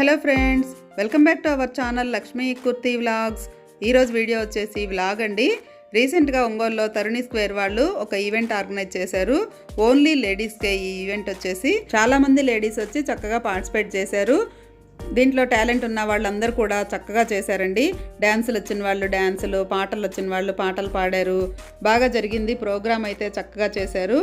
Hello friends, welcome back to our channel Lakshmi kurti vlogs. ఈరోజు video వచ్చేసి vlog అండి. రీసెంట్గా ఒంగోలులో తరుణి స్క్వేర్ వాళ్ళు ఒక ఈవెంట్ ఆర్గనైజ్ చేశారు. ఓన్లీ లేడీస్కే ఈ ఈవెంట్ వచ్చేసి చాలామంది లేడీస్ వచ్చి చక్కగా పార్టిసిపేట్ చేశారు. దీంట్లో టాలెంట్ ఉన్న వాళ్ళందరూ కూడా చక్కగా చేశారండి. డ్యాన్సులు వచ్చిన వాళ్ళు డ్యాన్సులు, పాటలు వచ్చిన వాళ్ళు పాటలు పాడారు. బాగా జరిగింది. ప్రోగ్రామ్ అయితే చక్కగా చేశారు.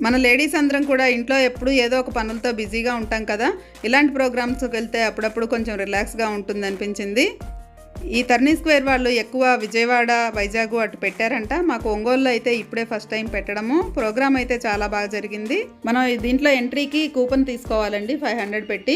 మన లేడీస్ అందరం కూడా ఇంట్లో ఎప్పుడు ఏదో ఒక పనులతో బిజీగా ఉంటాం కదా. ఇలాంటి ప్రోగ్రామ్స్కి వెళ్తే అప్పుడప్పుడు కొంచెం రిలాక్స్గా ఉంటుంది అనిపించింది. ఈ తరుణి స్క్వేర్ వాళ్ళు ఎక్కువ విజయవాడ, వైజాగ్ అటు పెట్టారంట. మాకు ఒంగోలులో అయితే ఇప్పుడే ఫస్ట్ టైం పెట్టడము. ప్రోగ్రామ్ అయితే చాలా బాగా జరిగింది. మనం దీంట్లో ఎంట్రీకి కూపన్ తీసుకోవాలండి 500 పెట్టి.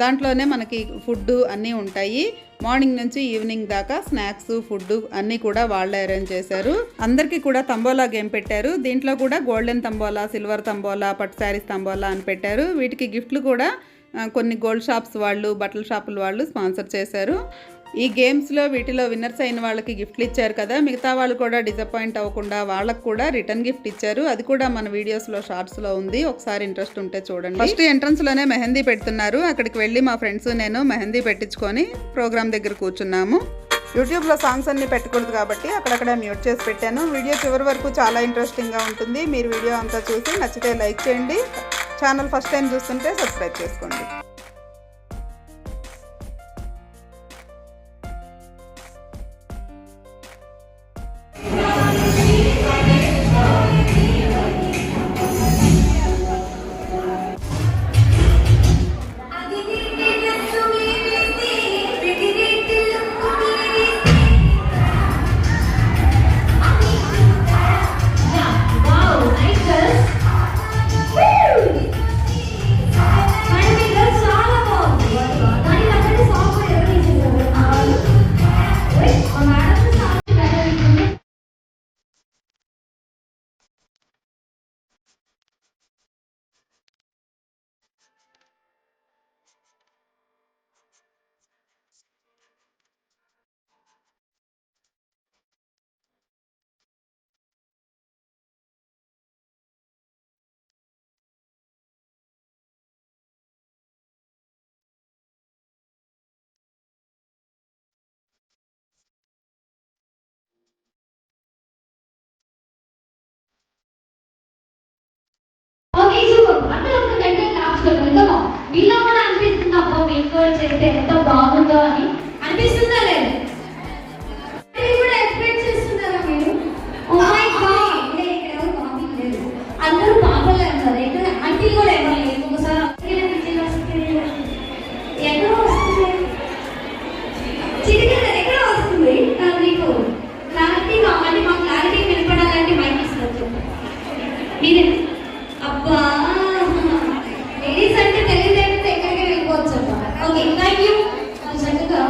దాంట్లోనే మనకి ఫుడ్ అన్నీ ఉంటాయి. మార్నింగ్ నుంచి ఈవినింగ్ దాకా స్నాక్స్, ఫుడ్ అన్నీ కూడా వాళ్ళే అరేంజ్ చేశారు. అందరికీ కూడా తంబోలా గేమ్ పెట్టారు. దీంట్లో కూడా గోల్డెన్ తంబోలా, సిల్వర్ తంబోలా, పట్టు శారీస్ తంబోలా అని పెట్టారు. వీటికి గిఫ్ట్లు కూడా కొన్ని గోల్డ్ షాప్స్ వాళ్ళు, బట్టల షాపుల వాళ్ళు స్పాన్సర్ చేశారు. ఈ గేమ్స్లో వీటిలో విన్నర్స్ అయిన వాళ్ళకి గిఫ్ట్లు ఇచ్చారు కదా, మిగతా వాళ్ళు కూడా డిసప్పాయింట్ అవ్వకుండా వాళ్ళకు కూడా రిటర్న్ గిఫ్ట్ ఇచ్చారు. అది కూడా మన వీడియోస్లో షార్ట్స్లో ఉంది, ఒకసారి ఇంట్రెస్ట్ ఉంటే చూడండి. ఫస్ట్ ఎంట్రన్స్లోనే మెహందీ పెడుతున్నారు. అక్కడికి వెళ్ళి మా ఫ్రెండ్స్ నేను మెహందీ పెట్టించుకొని ప్రోగ్రామ్ దగ్గర కూర్చున్నాము. యూట్యూబ్లో సాంగ్స్ అన్నీ పెట్టకూడదు కాబట్టి అక్కడక్కడ మ్యూట్ చేసి పెట్టాను. వీడియో చివరి వరకు చాలా ఇంట్రెస్టింగ్గా ఉంటుంది. మీరు వీడియో అంతా చూసి నచ్చితే లైక్ చేయండి. ఛానల్ ఫస్ట్ టైం చూస్తుంటే సబ్స్క్రైబ్ చేసుకోండి. మీలో కూడా అనిపిస్తుంది అబ్బో మీకు కూడా చేస్తే ఎంత బాగుందో అని అనిపిస్తుందా లేదు? కూడా ఎక్స్పెక్ట్ చేస్తున్నారా మీరు? ఓ మై గాడ్, ఇక్కడ కాపీ లేదు, అందరూ పాపలే ఉన్నారు. ఇక్కడ ఆంటీ కూడా ఎవరు లేదు. ఒకసారి ఎక్కడో వస్తుంది, చిటికెళ్ళ ఎక్కడో వస్తుంది. మీకు క్లారిటీ కావాలి, మా క్లారిటీ వినపడాలంటే మైక్ ఇస్తారు మీరే. అబ్బా లేడీస్ అంటే తెలియదు, ఎక్కడికి వెళ్ళిపోవచ్చు. Okay, thank you. చక్కగా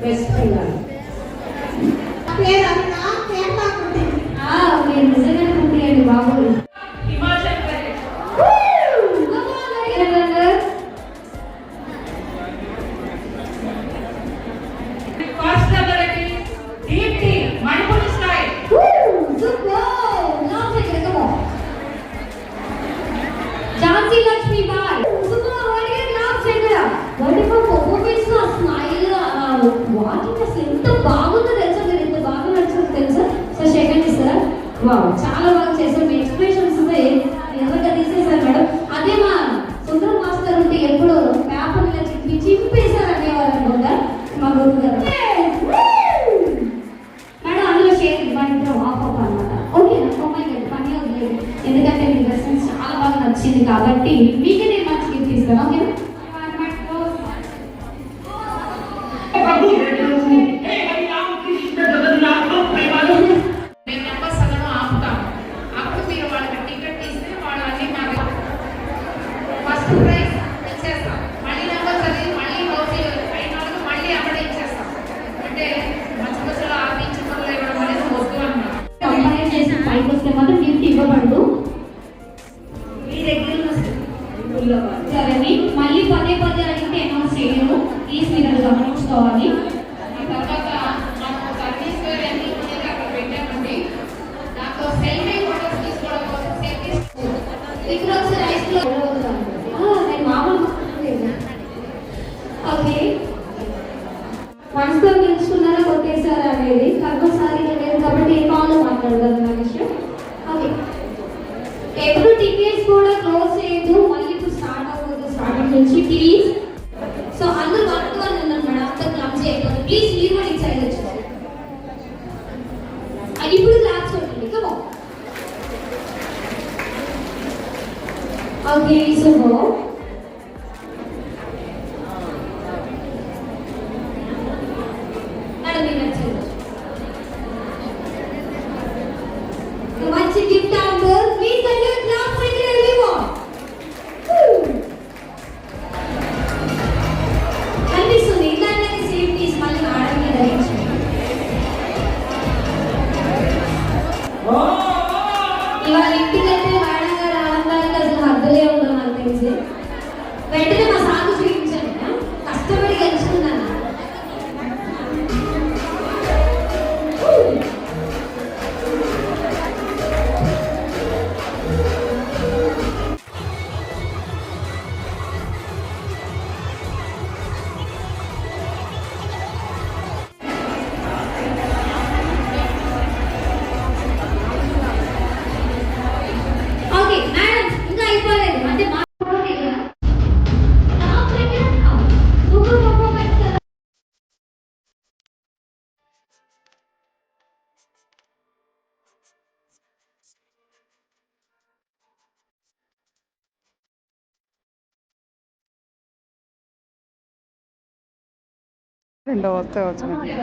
బెస్ట్ ఫ్రెండ్ పేరు అన్నా కేరళ కుట్టి మీరు నిజంగానే కుట్టియండి బాబు. Himachal Pradesh first level Deepti Manipur style Jhansi Lakshmibai smile walking అసలు ఎంత బాగుందో తెలుసా, మీరు ఎంత బాగా నచ్చిందో తెలుసా. సో సెకండ్ ఇస్తారా? వావ్, చాలా బాగా చేశారు. మీ ఎక్స్ప్రెషన్స్ ఎవరిగా తీసేశారు మేడం. అదే మా సుందరం మాస్టర్ ఉంటే ఎప్పుడు పేపర్ ఇలా చింపేశారు అనేవారు అనుకుంటా మా గురువు గారు. మేడం అందులో షేర్ ఇవ్వండి ఆఫ్ అప్ అనమాట. ఓకే అమ్మాయి గారు పని వదిలేదు, ఎందుకంటే మీ డ్రెస్సెస్ చాలా బాగా నచ్చింది కాబట్టి మీకే నేను మంచి గిఫ్ట్ ఇస్తాను. ఓకేనా? నేను నెంబర్స్ అలను ఆపుతాను. అప్పుడు మీరు వాళ్ళకి టికెట్ ఇస్తే వాళ్ళు అన్ని మాకు ఫస్ట్ ప్రైజ్ ఇచ్చేస్తాం. మళ్ళీ నెంబర్స్ అది మళ్ళీ హౌస్ అయిన వాళ్ళకి మళ్ళీ అక్కడే ఇచ్చేస్తాం. అంటే మంచి మంచిలో ఆపించి పనులు ఇవ్వడం అనేది వద్దు అన్నారు. కంపేర్ చేసి పైకి వస్తే మాత్రం గిఫ్ట్ ఇవ్వబడదు. మీ దగ్గర సరేని మళ్ళీ పదే పదే అడిగితే అనౌన్స్ చేయరు. ప్లీజ్ మీరు అది గమనించుకోవాలి. ఆ తర్వాత నాకు సర్వీస్ వేర్ అన్ని ఉండేది అక్కడ పెట్టామండి. నాకు సెల్ఫీ ఫోటోస్ తీసుకోవడం కోసం సెల్ఫీ ఇక్కడ ఒకసారి ఐస్ లో నేను మామూలు ఓకే మనసుతో గెలుచుకున్నారా కొట్టేశారా అనేది కంపల్సరీ లేదు కాబట్టి ఏ కాల్లో మాట్లాడగలను నా విషయం. ఓకే, ఎప్పుడు టికెట్స్ కూడా క్లోజ్ చేయొద్దు, మళ్ళీ ఇప్పుడు స్టార్ట్ అవ్వదు స్టార్టింగ్ నుంచి ప్లీజ్. సో అందరూ వర్క్ వన్ ఉన్నారు మేడం, అంతా క్లబ్ చేయకూడదు ప్లీజ్. మీరు కూడా ఇచ్చాయి వచ్చేసి ఇప్పుడు క్లాస్ కొట్టండి. కమో ఓకే శుభో మేడం మీరు వచ్చేది మంచి gift amber please continue class for everyone. కనిపిస్తుంది ఇలాంటి సేఫ్టీస్ మళ్ళీ ఆడమే ధరించండి. ఇవాళ ఇంటికైతే మేడం గారు ఆనందానికి అసలు హద్దులే ఉండవు నాకు తెలిసి. వెంటనే మా సాగు చూపించండి, కష్టపడి గెలుచుకున్నాను. ఓకే మేడం ఇంకా అయిపోలేదు అంటే మా రెండో వస్తే వచ్చిన ఇలా